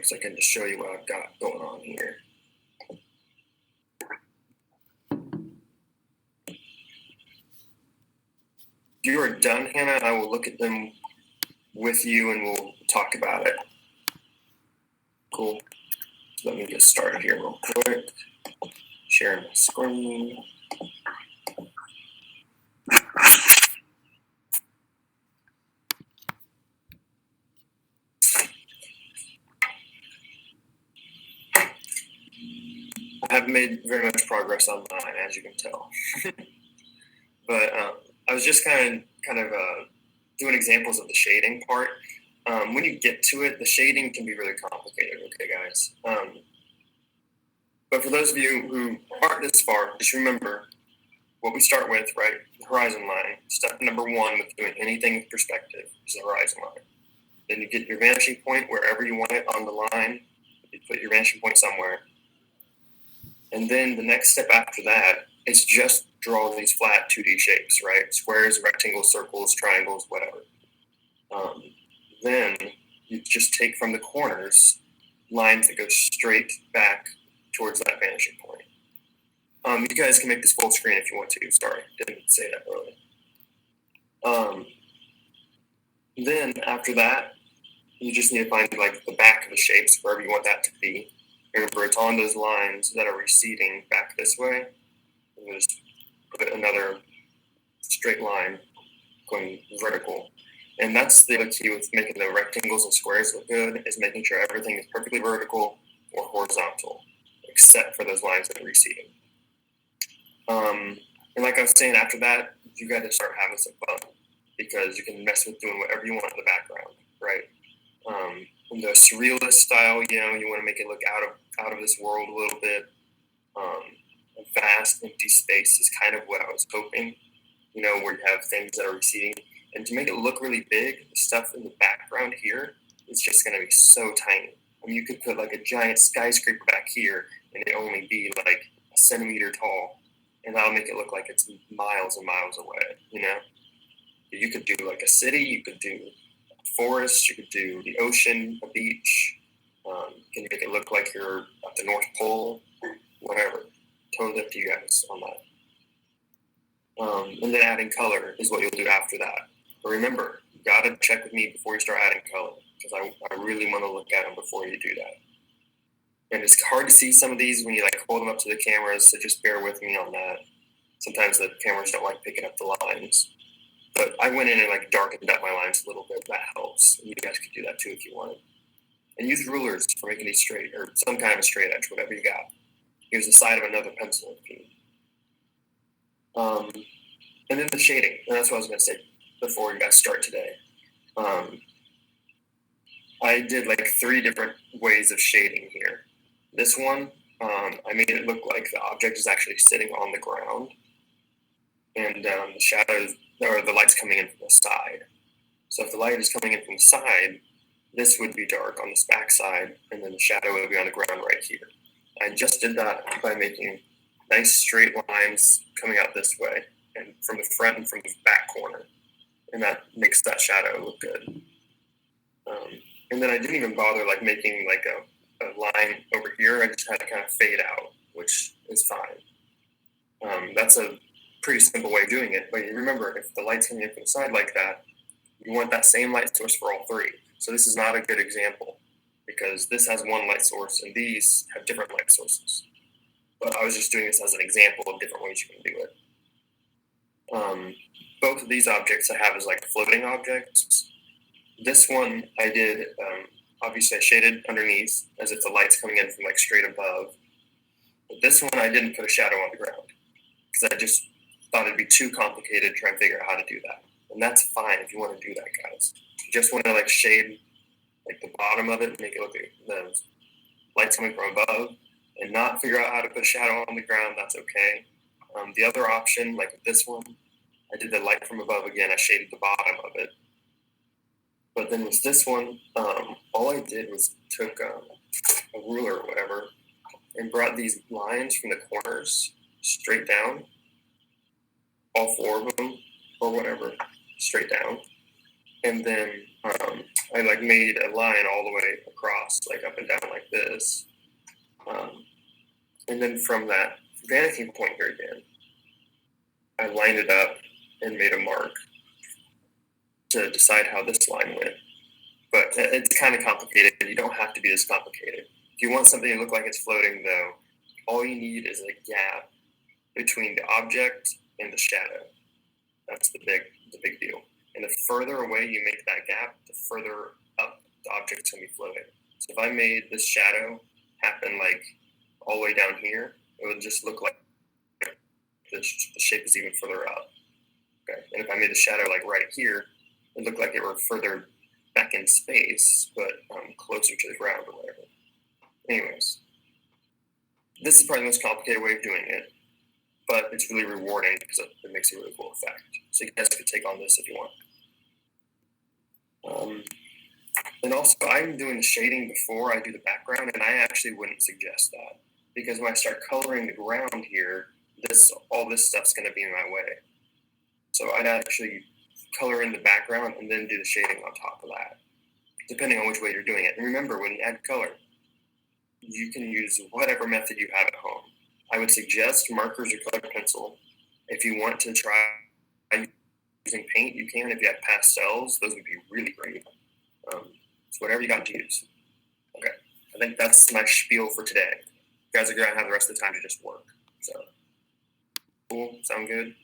because I can just show you what I've got going on here. If you are done, Hannah, I will look at them with you and we'll talk about it. Cool. Let me get started here real quick. Share my screen. I haven't made very much progress on mine, as you can tell. But I was just kind of doing examples of the shading part. When you get to it, the shading can be really complicated, okay, guys? But for those of you who aren't this far, just remember what we start with, right? The horizon line. Step number one with doing anything with perspective is the horizon line. Then you get your vanishing point wherever you want it on the line. You put your vanishing point somewhere. And then the next step after that is just draw these flat 2D shapes, right? Squares, rectangles, circles, triangles, whatever. Then you just take from the corners lines that go straight back towards that vanishing point. You guys can make this full screen if you want to. Sorry, didn't say that earlier. Then after that, you just need to find like the back of the shapes, wherever you want that to be. Remember, it's on those lines that are receding back this way. And just put another straight line going vertical. And that's the key with making the rectangles and squares look good, is making sure everything is perfectly vertical or horizontal, except for those lines that are receding. And like I was saying, after that, you got to start having some fun, because you can mess with doing whatever you want in the background, right? In the surrealist style, you want to make it look out of this world a little bit. A vast empty space is kind of what I was hoping, where you have things that are receding. And to make it look really big, the stuff in the background here is just going to be so tiny. I mean, you could put like a giant skyscraper back here and it only be like a centimeter tall, and that'll make it look like it's miles and miles away, You could do like a city, you could do a forest, you could do the ocean, a beach. You can make it look like you're at the North Pole, whatever. Totally up to you guys on that. And then adding color is what you'll do after that. But remember, you gotta check with me before you start adding color, because I really want to look at them before you do that. And it's hard to see some of these when you like hold them up to the cameras, so just bear with me on that. Sometimes the cameras don't like picking up the lines. But I went in and like darkened up my lines a little bit. That helps. And you guys could do that too if you wanted. And use rulers for making these straight, or some kind of a straight edge, whatever you got. Here's the side of another pencil if you need. And then the shading. And that's what I was going to say before you guys start today. I did like 3 different ways of shading here. This one, I made it look like the object is actually sitting on the ground, and the shadows or the light's coming in from the side. So if the light is coming in from the side, this would be dark on this back side, and then the shadow would be on the ground right here. I just did that by making nice straight lines coming out this way, and from the front and from the back corner, and that makes that shadow look good. And then I didn't even bother like making like a line over here. I just had to kind of fade out, which is fine. That's a pretty simple way of doing it. But you remember, if the light's coming in from the side like that, you want that same light source for all 3. So this is not a good example, because this has one light source and these have different light sources. But I was just doing this as an example of different ways you can do it. Both of these objects I have as like floating objects. This one I did, obviously I shaded underneath as if the light's coming in from like straight above. But this one I didn't put a shadow on the ground, because I just thought it'd be too complicated to try and figure out how to do that. And that's fine if you want to do that, guys. If you just want to like shade like the bottom of it and make it look like the light's coming from above and not figure out how to put a shadow on the ground, that's okay. The other option, like with this one, I did the light from above again. I shaded the bottom of it. But then with this one, all I did was took a ruler or whatever and brought these lines from the corners straight down, all 4 of them or whatever, straight down. And then I I like made a line all the way across, like up and down like this. And then from that vanishing point here again, I lined it up and made a mark to decide how this line went. But it's kind of complicated. You don't have to be this complicated. If you want something to look like it's floating, though, all you need is a gap between the object and the shadow. That's the big deal. And the further away you make that gap, the further up the object's gonna be floating. So if I made this shadow happen like all the way down here, it would just look like the shape is even further up. Okay. And if I made the shadow like right here, it looked like it were further back in space, but closer to the ground or whatever. Anyways, this is probably the most complicated way of doing it, but it's really rewarding because it makes a really cool effect. So you guys could take on this if you want. And also, I'm doing the shading before I do the background, and I actually wouldn't suggest that because when I start coloring the ground here, all this stuff's going to be in my way. So I'd actually color in the background and then do the shading on top of that, depending on which way you're doing it. And remember, when you add color, you can use whatever method you have at home. I would suggest markers or colored pencil. If you want to try using paint, you can. If you have pastels, those would be really great. It's whatever you got to use. Okay, I think that's my spiel for today. You guys are going to have the rest of the time to just work. So, cool, sound good?